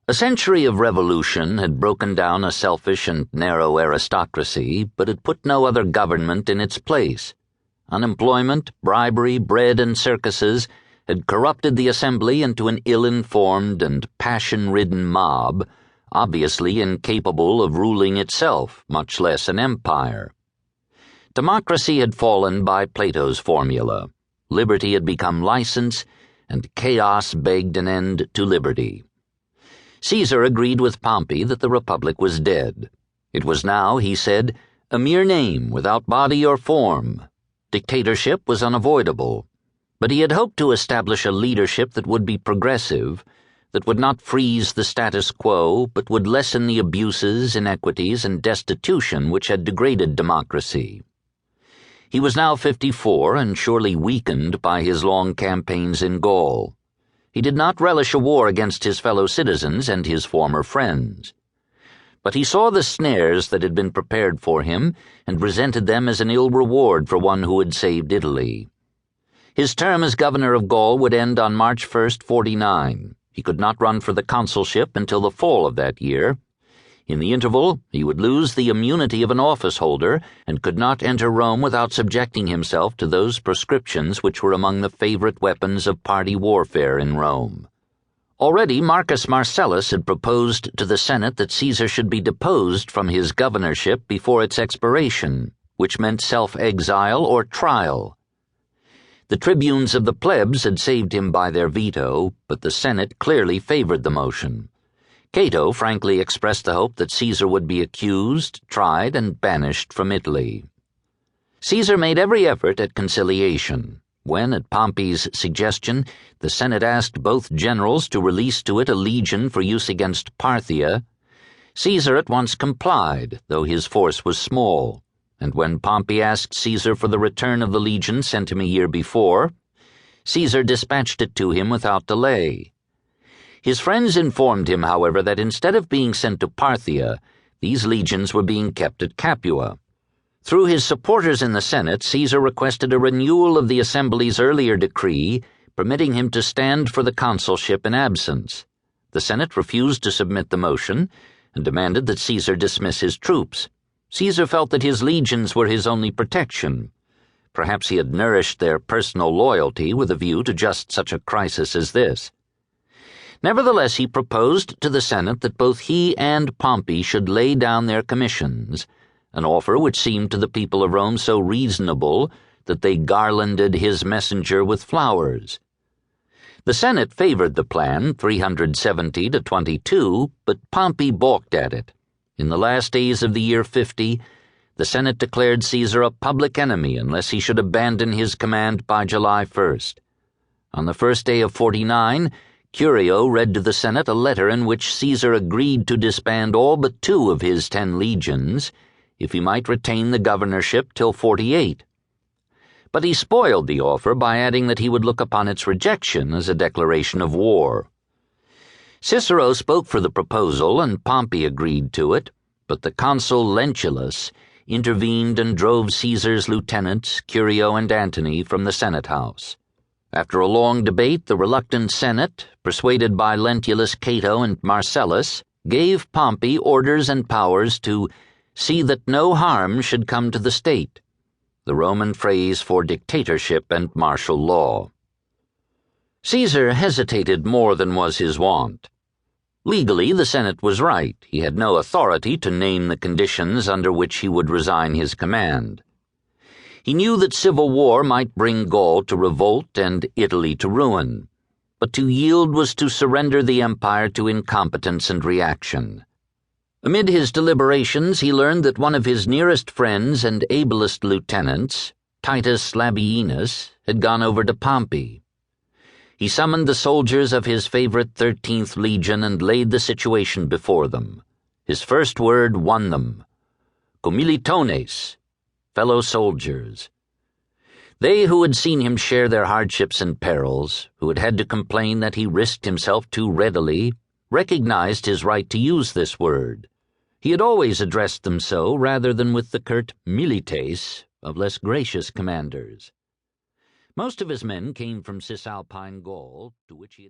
A century of revolution had broken down a selfish and narrow aristocracy, but had put no other government in its place. Unemployment, bribery, bread, and circuses had corrupted the assembly into an ill-informed and passion-ridden mob, obviously incapable of ruling itself, much less an empire. Democracy had fallen by Plato's formula. Liberty had become license, and chaos begged an end to liberty. Caesar agreed with Pompey that the Republic was dead. It was now, he said, a mere name without body or form. Dictatorship was unavoidable, but he had hoped to establish a leadership that would be progressive, that would not freeze the status quo, but would lessen the abuses, inequities, and destitution which had degraded democracy. He was now 54 and surely weakened by his long campaigns in Gaul. He did not relish a war against his fellow citizens and his former friends. But he saw the snares that had been prepared for him and resented them as an ill reward for one who had saved Italy. His term as governor of Gaul would end on March 1st, 49. He could not run for the consulship until the fall of that year. In the interval, he would lose the immunity of an office holder and could not enter Rome without subjecting himself to those proscriptions which were among the favorite weapons of party warfare in Rome. Already Marcus Marcellus had proposed to the Senate that Caesar should be deposed from his governorship before its expiration, which meant self-exile or trial. The tribunes of the plebs had saved him by their veto, but the Senate clearly favored the motion. Cato frankly expressed the hope that Caesar would be accused, tried, and banished from Italy. Caesar made every effort at conciliation. When, at Pompey's suggestion, the Senate asked both generals to release to it a legion for use against Parthia, Caesar at once complied, though his force was small, and when Pompey asked Caesar for the return of the legion sent him a year before, Caesar dispatched it to him without delay. His friends informed him, however, that instead of being sent to Parthia, these legions were being kept at Capua. Through his supporters in the Senate, Caesar requested a renewal of the Assembly's earlier decree, permitting him to stand for the consulship in absence. The Senate refused to submit the motion, and demanded that Caesar dismiss his troops. Caesar felt that his legions were his only protection. Perhaps he had nourished their personal loyalty with a view to just such a crisis as this. Nevertheless, he proposed to the Senate that both he and Pompey should lay down their commissions, an offer which seemed to the people of Rome so reasonable that they garlanded his messenger with flowers. The Senate favored the plan, 370 to 22, but Pompey balked at it. In the last days of the year 50, the Senate declared Caesar a public enemy unless he should abandon his command by July 1st. On the first day of 49, Curio read to the Senate a letter in which Caesar agreed to disband all but 2 of his 10 legions, if he might retain the governorship till 48. But he spoiled the offer by adding that he would look upon its rejection as a declaration of war. Cicero spoke for the proposal, and Pompey agreed to it, but the consul Lentulus intervened and drove Caesar's lieutenants, Curio and Antony, from the Senate house. After a long debate, the reluctant Senate, persuaded by Lentulus, Cato, and Marcellus, gave Pompey orders and powers to see that no harm should come to the state, the Roman phrase for dictatorship and martial law. Caesar hesitated more than was his wont. Legally, the Senate was right. He had no authority to name the conditions under which he would resign his command. He knew that civil war might bring Gaul to revolt and Italy to ruin, but to yield was to surrender the empire to incompetence and reaction. Amid his deliberations, he learned that one of his nearest friends and ablest lieutenants, Titus Labienus, had gone over to Pompey. He summoned the soldiers of his favorite 13th Legion and laid the situation before them. His first word won them. Commilitones, fellow soldiers. They who had seen him share their hardships and perils, who had had to complain that he risked himself too readily, recognized his right to use this word. He had always addressed them so, rather than with the curt milites of less gracious commanders. Most of his men came from Cisalpine Gaul, to which he had